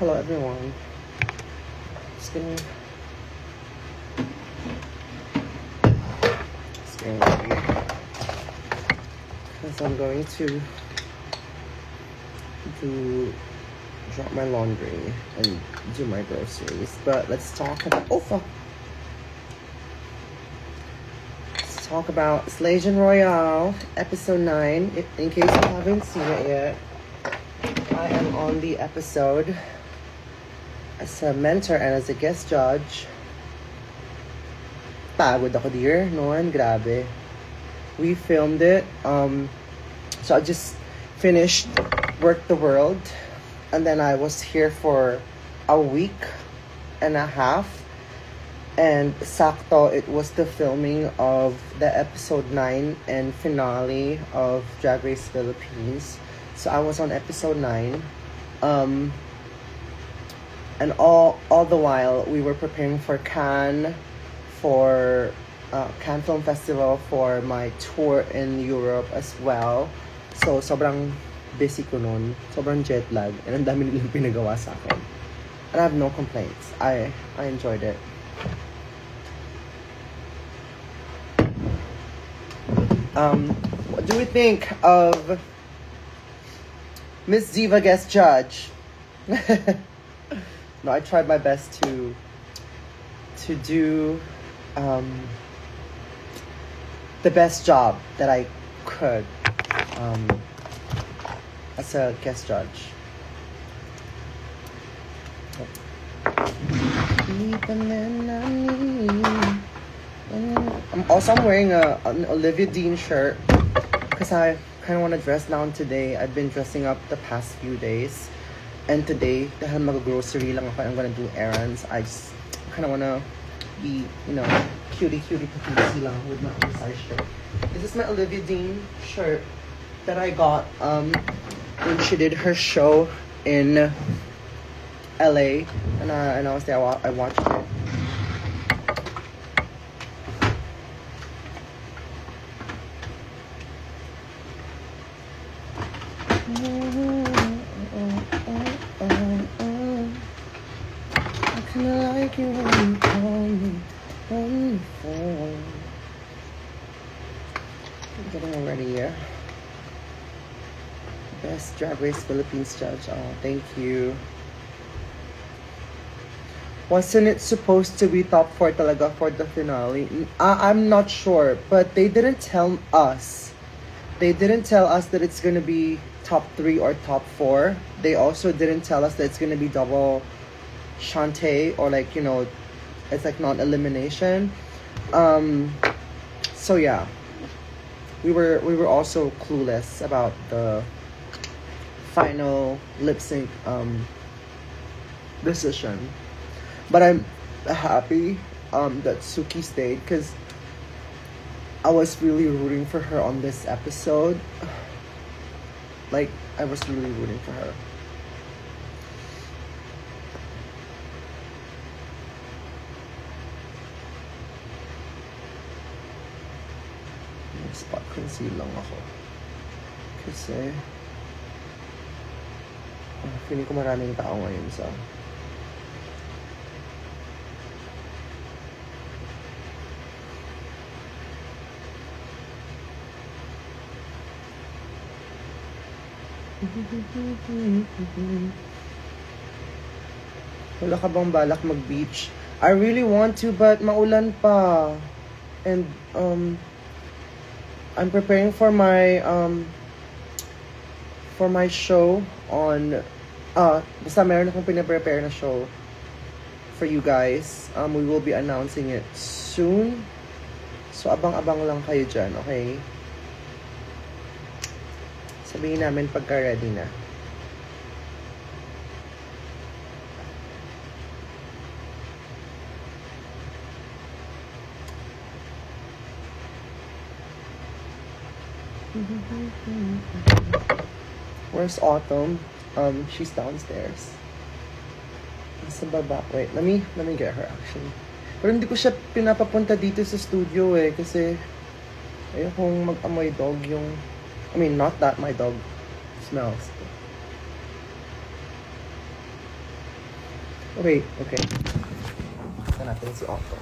Hello everyone. Just getting ready because I'm going to drop my laundry and do my groceries. But let's talk about Let's talk about Slation Royale episode 9. In case you haven't seen it yet, I am on the episode as a mentor and as a guest judge. Pagod ako, dear. Noon, grabe. We filmed it. So I just finished Work the World. And then I was here for a week and a half. And sakto, it was the filming of the episode 9 and finale of Drag Race Philippines. So I was on episode 9. And all the while, we were preparing for Cannes, for Cannes Film Festival, for my tour in Europe as well. So, sobrang busy ko nun. Sobrang jet lag. And ang dami nilang pinagawa sa akin. And I have no complaints. I enjoyed it. What do we think of Miss Diva guest judge? No, I tried my best to do the best job that I could as a guest judge. I'm wearing an Olivia Dean shirt because I kind of want to dress down today. I've been dressing up the past few days. And today, dahil mag-grocery lang ako, I'm gonna do errands. I just kind of want to be, cutie patootie lang with my oversized shirt. This is my Olivia Dean shirt that I got when she did her show in LA. And I was there, I watched it. Getting ready here. Best Drag Race Philippines judge. Oh, thank you. Wasn't it supposed to be top 4 talaga for the finale? I'm not sure, but they didn't tell us. They didn't tell us that it's gonna be top 3 or top 4. They also didn't tell us that it's gonna be double Shantae or it's like non-elimination. So yeah. We were also clueless about the final lip sync decision, but I'm happy that Suki stayed because I was really rooting for her on this episode. Like, I was really rooting for her. Spot conceal lang ako kasi feeling ko maraming tao ngayon sa wala ka bang balak mag-beach? I really want to but maulan pa and I'm preparing for my show on basta meron akong pinaprepare na show for you guys. We will be announcing it soon. So abang-abang lang kayo dyan, okay? Sabihin namin pagka ready na. Where's Autumn? She's downstairs. Sa baba. Wait, let me get her actually. Pero hindi ko siya pinapapunta dito sa studio kasi ayokong mag-amoy dog yung not that my dog smells. Wait, okay. Ito natin si Otto.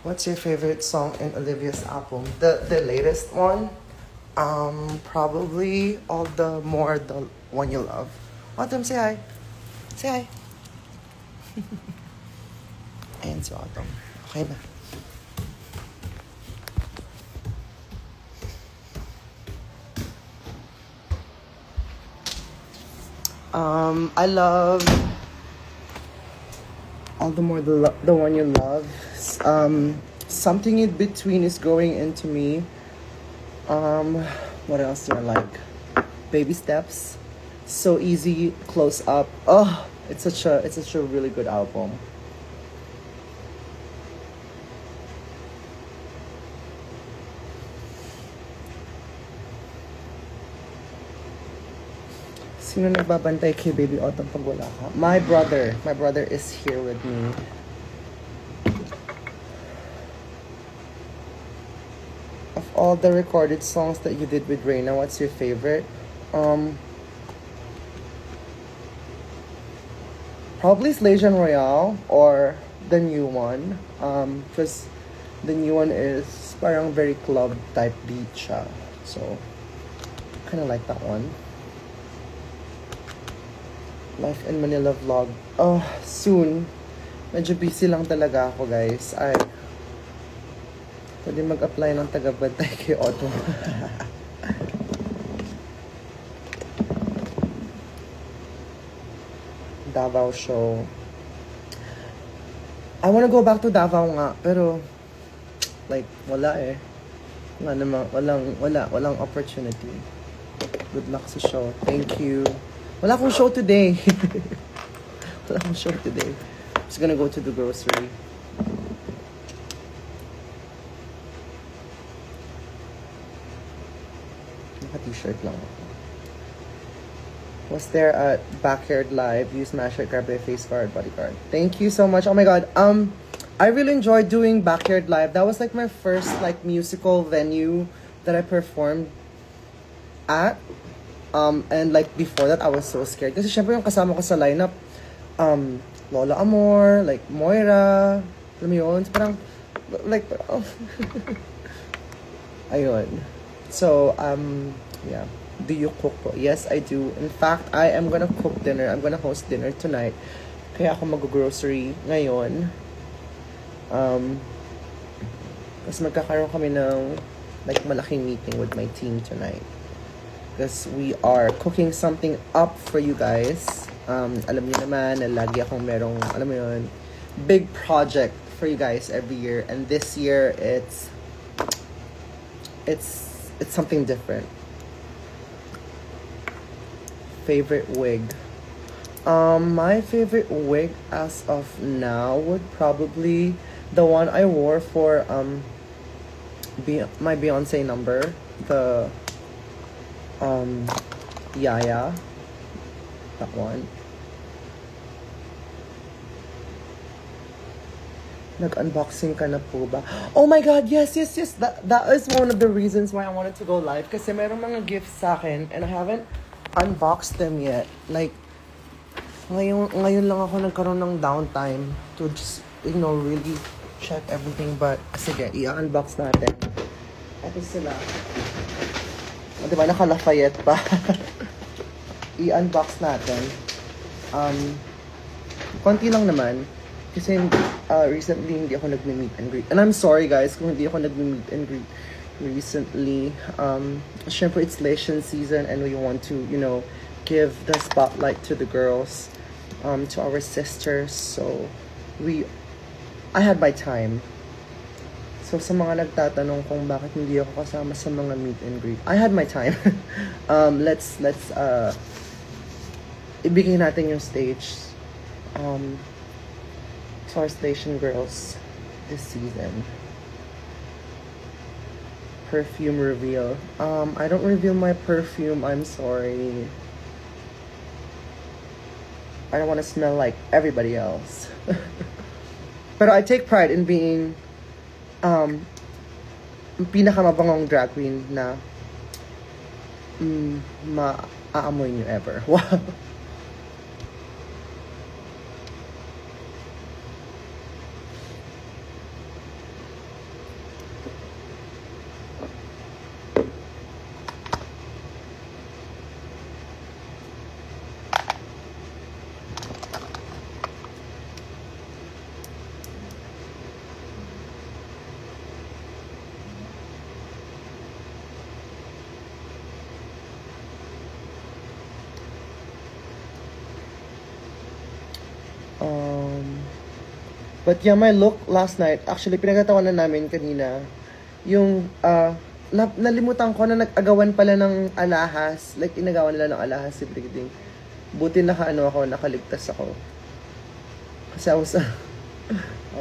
What's your favorite song in Olivia's album? The latest one? Probably All the More the One You Love. Autumn, say hi. Say hi. Ayan si Autumn. Okay na. I love All the More the One You Love. Something in Between is Growing Into Me. What else do I like? Baby Steps. So Easy, Close Up. Oh, it's such a really good album. Sino nagbabantay kay Baby Autumn pag wala ka? My brother. My brother is here with me. Of all the recorded songs that you did with Reina, what's your favorite? Probably Slation Royale or the new one. Because the new one is parang very club type beat siya. So, kind of like that one. Life in Manila vlog. Oh, soon. Medyo busy lang talaga ako, guys. Ay, pwede mag-apply ng taga-bantay kay Otto. Davao show. I wanna go back to Davao nga, pero like, wala eh. Nga naman, walang opportunity. Good luck sa show. Thank you. Wala akong show today. Wala akong show today. I'm just gonna go to the grocery. Naka-t-shirt lang ako. Was there a Backyard Live? Use Masher, grab a face card, bodyguard. Thank you so much. Oh my god. I really enjoyed doing Backyard Live. That was like my first like musical venue that I performed at. And like before that, I was so scared. Kasi syempre yung kasama ko sa lineup, Lola Amor, like Moira, alam mo yun? Parang, like, oh. Ayun. So, yeah. Do you cook po? Yes, I do. In fact, I am gonna cook dinner. I'm gonna host dinner tonight. Kaya ako mag-grocery ngayon. Kasi magkakaroon kami ng like malaking meeting with my team tonight. Because we are cooking something up for you guys. Alam niyo naman na lagi akong merong, alam mo yun, big project for you guys every year. And this year, it's something different. Favorite wig. My favorite wig as of now would probably the one I wore for my Beyonce number. The Yaya, that one. Nag-unboxing ka na po ba? Oh my god, yes. That is one of the reasons why I wanted to go live. Kasi merong mga gifts sa akin and I haven't unboxed them yet. Like, ngayon lang ako nagkaroon ng downtime to just, really check everything. But, sige, i-unbox natin. Ito sila. O, diba, naka-Lafayette pa. I-unbox natin. Konti lang naman. Kasi recently, hindi ako nag-meet and greet. And I'm sorry, guys, kung hindi ako nag-meet and greet recently. Syempre, it's Lation season and we want to, give the spotlight to the girls, to our sisters. So, I had my time. So, sa mga nagtatanong kung bakit hindi ako kasama sa mga meet and greet, I had my time. Let's ibigay natin yung stage to our station girls this season. Perfume reveal. I don't reveal my perfume. I'm sorry. I don't want to smell like everybody else. But I take pride in being pinakamabangong drag queen na maaamoy nyo ever. Wow! But yeah, my look last night, actually, pinagtatawanan namin kanina, yung, nalimutan ko na nag-agawan pala ng alahas. Like, inagawan nila ng alahas si Brigiding. Buti nakaligtas ako. Kasi I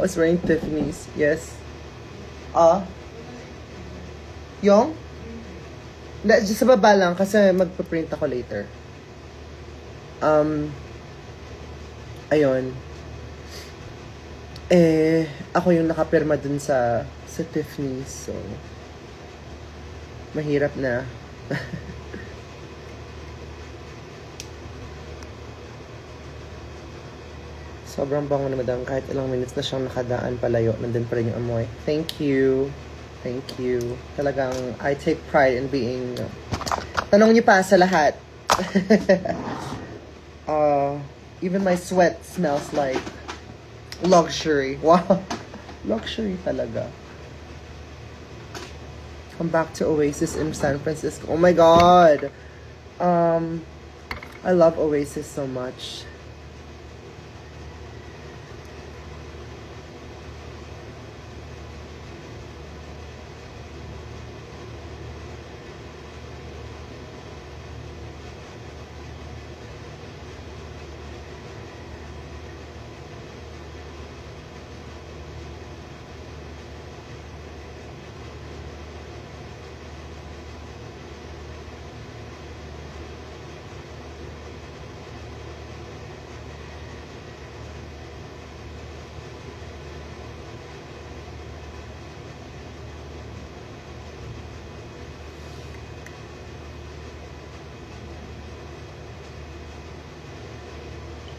was wearing Tiffany's. Yes. Yung? Just sa baba lang, kasi magpa-print ako later. Ayun. Ako yung nakapirma dun sa Tiffany's, so mahirap na. Sobrang bango na madam, kahit ilang minutes na siyang nakadaan palayo, nandun pa rin yung amoy. Thank you. Thank you. Talagang I take pride in being tanong niyo pa sa lahat. Even my sweat smells like luxury. Wow. Luxury talaga. Come back to Oasis in San Francisco. Oh my God. I love Oasis so much.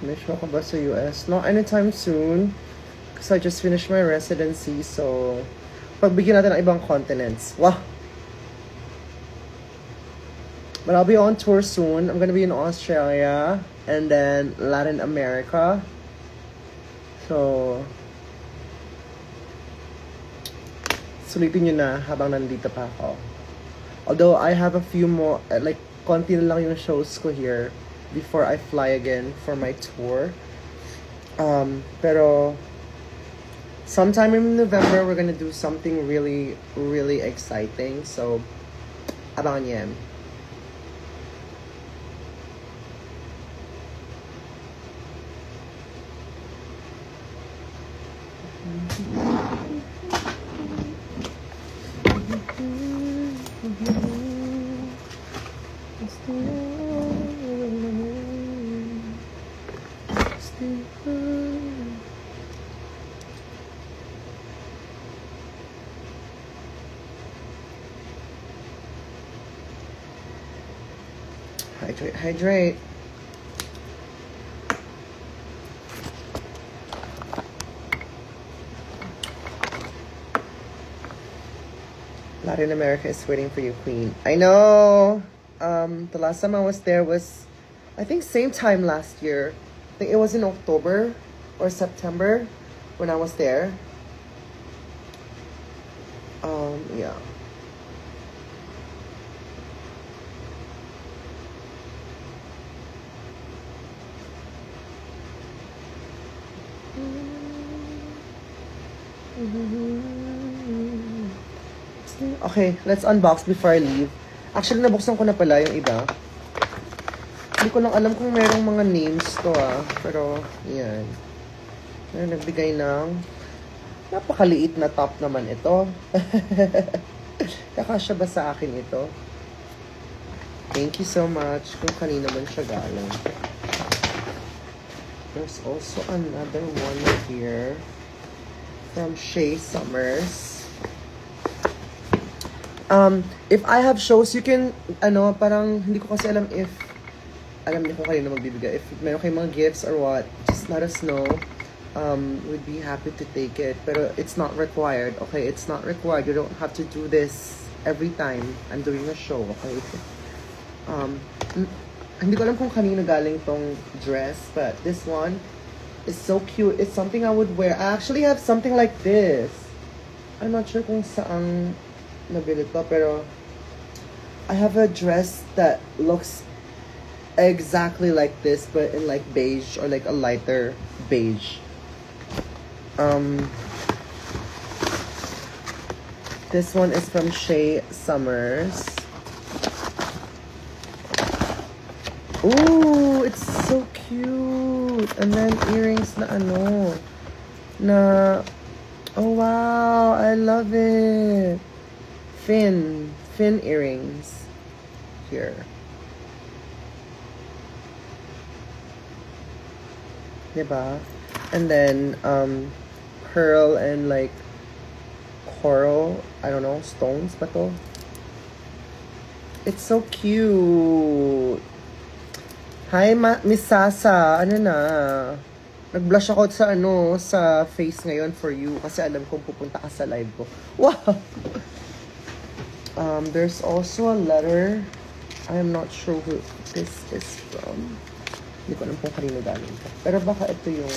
Finish ako ba sa US? Not anytime soon. Because I just finished my residency. So, pagbigyan natin ng ibang continents. Wow! But I'll be on tour soon. I'm gonna be in Australia. And then Latin America. So, sulitin nyo na habang nandito pa ako. Although, I have a few more, like, konti na lang yung shows ko here before I fly again for my tour. Pero sometime in November, we're gonna do something really, really exciting. So, abangan yan. Hydrate, hydrate. Latin America is waiting for you, Queen. I know. The last time I was there was, I think, same time last year. I think it was in October or September when I was there. Yeah. Okay, let's unbox before I leave. Actually, nabuksan ko na pala yung iba. Hindi ko lang alam kung merong mga names to Pero, yan. Nagbigay ng napakaliit na top naman ito. Kakasya ba sa akin ito? Thank you so much kung kanino man siya galing. There's also another one here from Shea Summers. If I have shows, you can, parang, hindi ko kasi alam if, alam niyo kung kayo na magbibigay. If meron kayong mga gifts or what, just let us know. We'd be happy to take it. Pero it's not required, okay? It's not required. You don't have to do this every time I'm doing a show, okay? Hindi ko alam kung kanino galing tong dress, but this one is so cute. It's something I would wear. I actually have something like this. I'm not sure kung saang nabili to, pero I have a dress that looks exactly like this, but in like beige or like a lighter beige. This one is from Shea Summers. Ooh, it's so cute. And then earrings na oh wow, I love it. Fin earrings here. Diba? And then pearl and like coral, I don't know, stones ba to? It's so cute. Hi, Miss Sasa. Ano na? Nag-blush ako sa face ngayon for you kasi alam kong pupunta ka sa live ko. Wow! There's also a letter. I am not sure who this is from. Hindi ko alam kung kanino galing ito. Pero baka ito yung...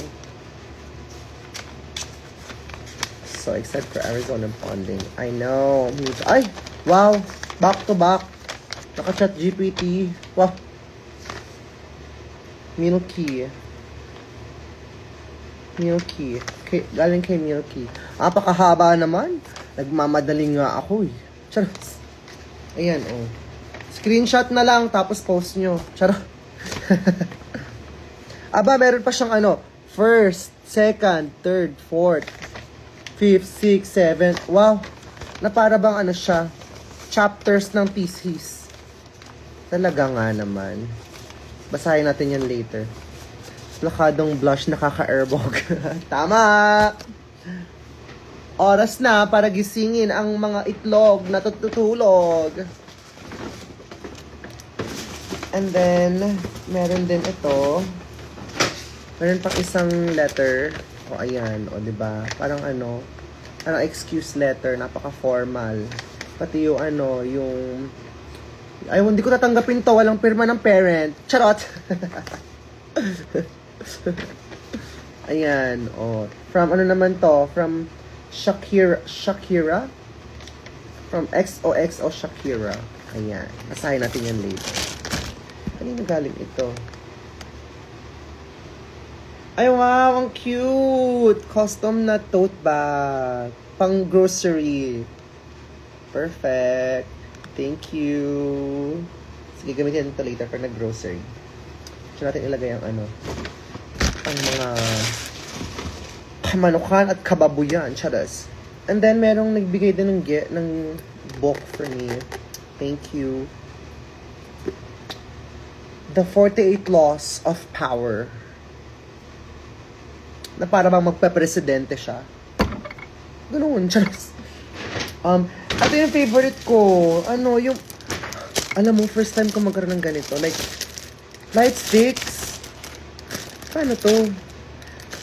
So excited for Arizona bonding. I know. Ay! Wow! Back to back. Naka-chat GPT. Wow! Milky. Galing kay Milky. Napakahaba naman. Nagmamadali nga ako eh. Charot. Ayan, oh. Screenshot na lang, tapos post nyo. Charot. Aba, meron pa siyang first, second, third, fourth, fifth, sixth, seventh. Wow. Na para bang siya. Chapters ng thesis. Talaga nga naman. Basahin natin yan later. Plakadong blush, nakaka-airbog. Tama! Oras na para gisingin ang mga itlog na tutulog. And then, meron din ito. Meron pang isang letter. O, ayan. O, diba? Parang parang excuse letter. Napaka-formal. Pati yung yung... Ay, hindi ko tatanggapin to. Walang pirma ng parent. Charot! Ayan, oh. From naman to? From Shakira? From XOXO Shakira. Ayan. Basahin natin yan later. Kanino galing ito? Ay, wow! Ang cute! Custom na tote bag. Pang grocery. Perfect. Thank you. Sige, gamitin ito later for nag-grocery. So, natin ilagay ang ang mga kamanukan at kababuyan. Charas. And then, merong nagbigay din ng book for me. Thank you. The 48 Laws of Power. Na para bang magpe-presidente siya. Ganoon, charas. Ito yung favorite ko. Yung... Alam mo, first time ko magkaroon ng ganito. Like, light sticks. Paano to?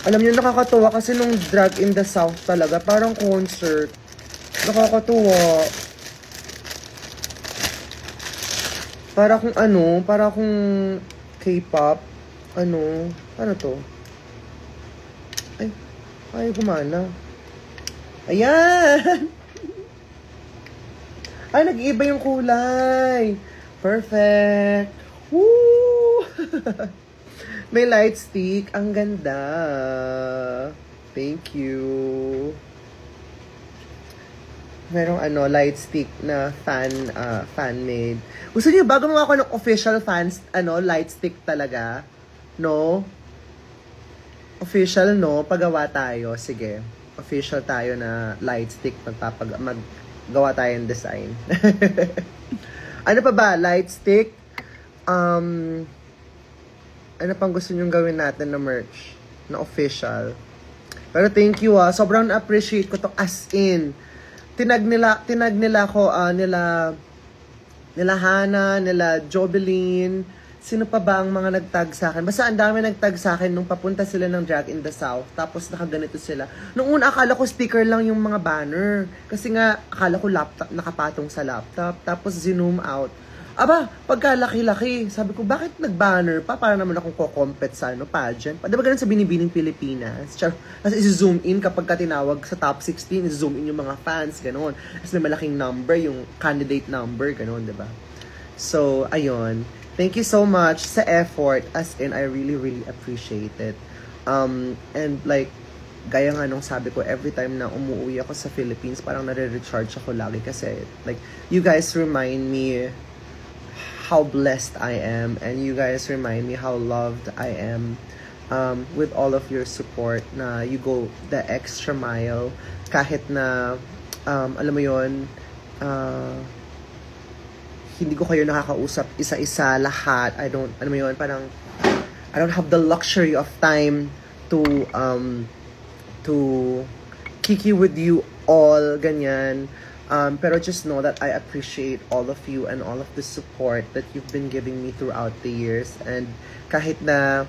Alam niyo, nakakatuwa kasi nung Drag in the South talaga, parang concert. Nakakatuwa. Para kung K-pop. Ano to? Ay, gumana. Ayan! Ay, nag-iiba yung kulay. Perfect. Woo! May light stick. Ang ganda. Thank you. Merong light stick na fan-made. Gusto niyo ba gumawa ako ng official fans, light stick talaga? No? Official, no? Pagawa tayo. Sige. Official tayo na light stick. Gawa tayo ng design. Ano pa ba? Light stick? Ano pang gusto nyong gawin natin na merch? Na official? Pero thank you Sobrang appreciate ko to as in. tinag nila ako, nila Hana, nila Jobeline, sino pa ba ang mga nagtag sa akin? Basta ang dami nagtag sa akin nung papunta sila ng Drag in the South. Tapos nakaganito sila. Nung una, akala ko sticker lang yung mga banner. Kasi nga, akala ko laptop, nakapatong sa laptop. Tapos zoom out. Aba, pagka laki-laki, sabi ko, bakit nag-banner pa? Para naman akong kukompet sa pageant. Di ba ganun sa Binibining Pilipinas? Tapos isi-zoom in kapag ka tinawag sa top 16, isi-zoom in yung mga fans, ganun. Tapos may malaking number, yung candidate number, ganun, di ba? So, ayun. Thank you so much sa effort. As in, I really, really appreciate it. And like, gaya nga nung sabi ko, every time na umuwi ako sa Philippines, parang nare-recharge ako lagi kasi, like, you guys remind me how blessed I am, and you guys remind me how loved I am with all of your support, na you go the extra mile kahit na alam mo yon, hindi ko kayo nakakausap isa-isa lahat. I don't, alam mo yon, parang I don't have the luxury of time to kiki with you all, ganyan. Pero just know that I appreciate all of you and all of the support that you've been giving me throughout the years. And kahit na,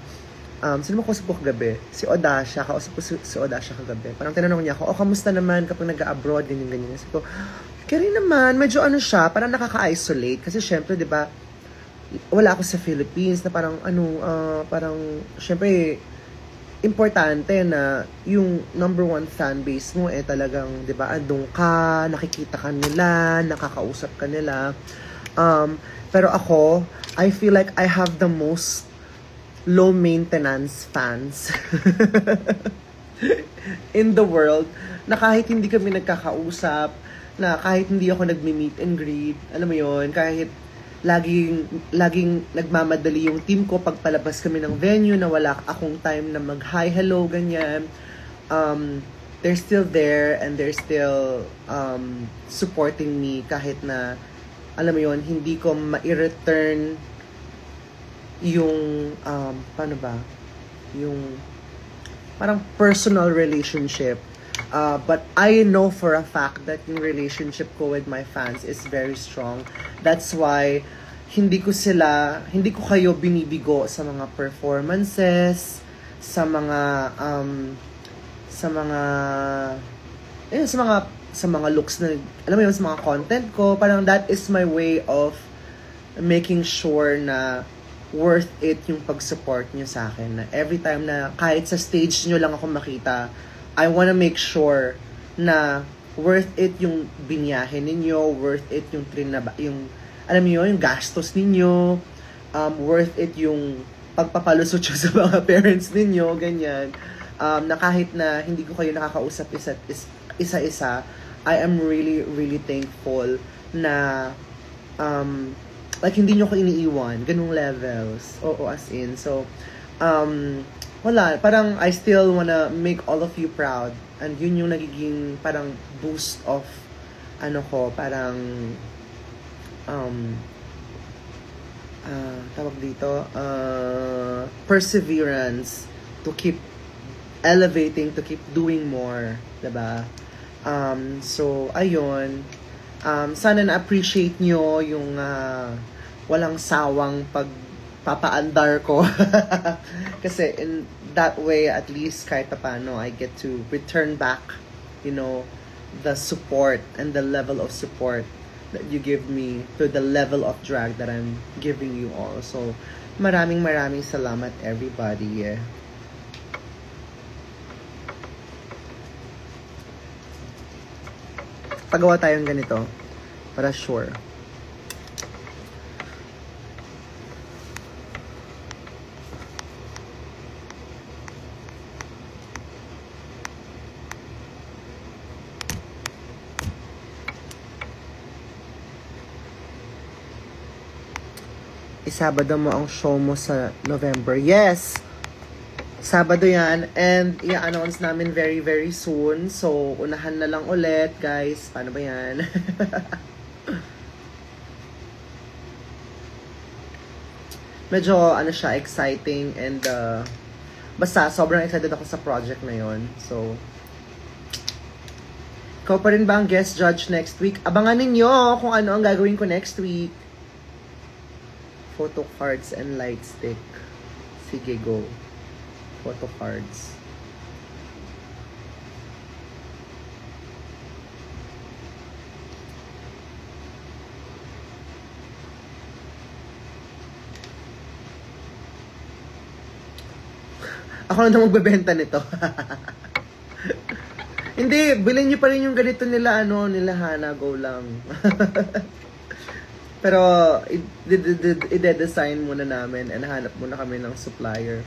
sino mo kausap ko kagabi? Si Odasha, kausap ko si Odasha kagabi. Parang tinanong niya ako, kamusta naman kapag nag-abroad, ganyan-ganyan. Sabi ko, kaya naman, medyo ano siya, parang nakaka-isolate. Kasi syempre, di ba, wala ako sa Philippines na parang, parang, syempre, importante na yung number one fan base mo talagang, 'di ba, andun ka, nakikita ka nila, nakakausap ka nila. Pero ako, I feel like I have the most low maintenance fans in the world, na kahit hindi kami nagkakausap, na kahit hindi ako nagmi-meet and greet, alam mo 'yon, kahit laging nagmamadali yung team ko pag palabas kami ng venue na wala akong time na mag-hi, hello, ganyan. They're still there and they're still supporting me kahit na, alam mo yon, hindi ko ma-return yung, paano ba? Yung parang personal relationship. But I know for a fact that yung relationship ko with my fans is very strong. That's why hindi ko kayo binibigo sa mga performances, sa mga looks na, alam mo yun, sa mga content ko. Parang that is my way of making sure na worth it yung pag-support nyo sa akin. Na every time na kahit sa stage nyo lang ako makita, I wanna make sure na worth it yung binyahe ninyo, worth it yung alam niyo yung gastos ninyo, worth it yung pagpapalusot nyo sa mga parents ninyo, ganyan. Na kahit na hindi ko kayo nakakausap isa-isa, I am really, really thankful na like hindi nyo ko iniiwan, ganung levels. Oo, as in. So, wala, parang I still wanna make all of you proud. And yun yung nagiging parang boost of parang tawag dito, perseverance to keep elevating, to keep doing more, diba? So, ayun. Sana na-appreciate nyo yung walang sawang pagpapaandar ko. Kasi in that way, at least kahit paano, I get to return back, the support and the level of support that you give me to the level of drag that I'm giving you all. So, maraming salamat, everybody. Pagawa tayong ganito para sure. Sabado mo ang show mo sa November. Yes! Sabado yan. And i-announce namin very, very soon. So, unahan na lang ulit, guys. Paano ba yan? Medyo, siya, exciting. And, basta, sobrang excited ako sa project na yon. So, Ikaw pa rin ba ang guest judge next week? Abangan ninyo kung ano ang gagawin ko next week. Photo cards and light stick. Sige, go. Photo cards. Ako na magbebenta nito. Hindi, bilhin nyo pa rin yung ganito nila, nila Hana, go lang. Pero, i-design muna namin and hanap muna kami ng supplier.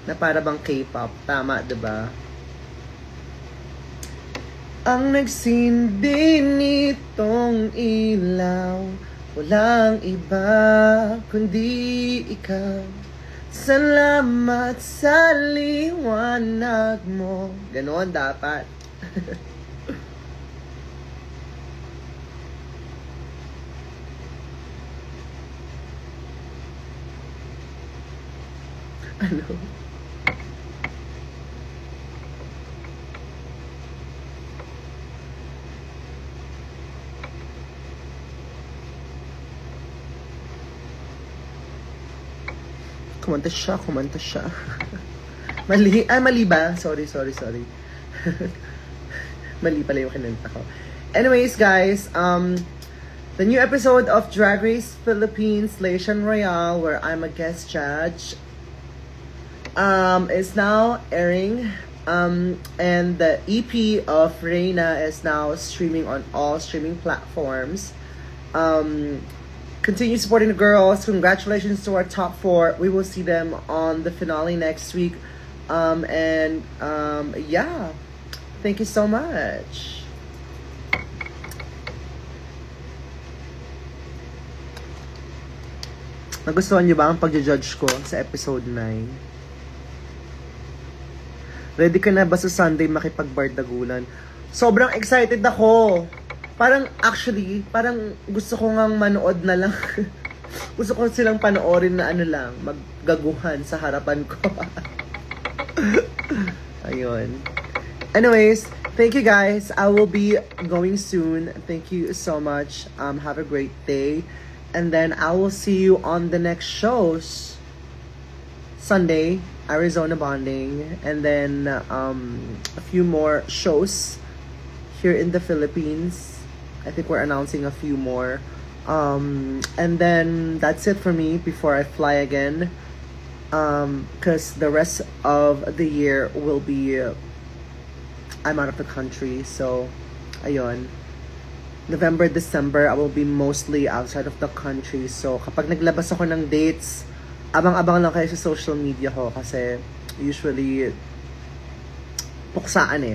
Na para bang K-pop, tama, diba? Ang nagsindi nitong ilaw, walang iba kundi ikaw. Salamat sa liwanag mo. Ganon dapat. Ano? Kumanta siya. Mali. Mali ba? Sorry. Mali pala yung kinanta ko. Anyways, guys, the new episode of Drag Race Philippines Lation Royale, where I'm a guest judge, is now airing. And the EP of Reina is now streaming on all streaming platforms. Continue supporting the girls. Congratulations to our top 4. We will see them on the finale next week. Yeah. Thank you so much. Nagustuhan niyo ba ang pagja-judge ko sa episode 9? Ready ka na ba sa Sunday makipagbardagulan? Sobrang excited ako. Parang gusto ko ngang manood na lang. Gusto ko silang panoorin na maggaguhan sa harapan ko. Ayun. Anyways, thank you guys. I will be going soon. Thank you so much. Have a great day. And then I will see you on the next shows. Sunday, Arizona Bonding. And then a few more shows here in the Philippines. I think we're announcing a few more. And then that's it for me before I fly again. Because the rest of the year will be, I'm out of the country. So, ayun. November, December, I will be mostly outside of the country. So, kapag naglabas ako ng dates, abang-abang lang kayo sa social media ko. Kasi, usually, puksaan.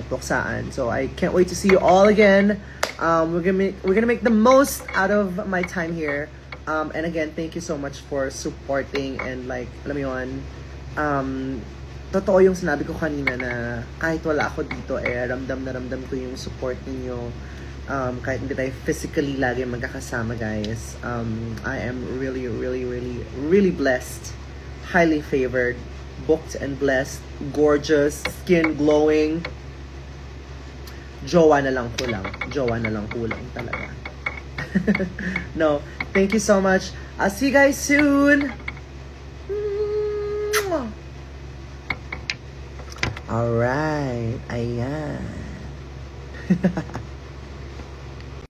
So, I can't wait to see you all again. We're gonna make the most out of my time here. And again, thank you so much for supporting and alam mo yun, totoo yung sinabi ko kanina na kahit wala ako dito, ramdam ko yung support ninyo. Kahit hindi tayo physically lagi magkakasama, guys. I am really, really, really, really blessed. Highly favored. Booked and blessed. Gorgeous. Skin glowing. Jowa na lang kulang talaga. No, thank you so much. I'll see you guys soon. Alright, ayan.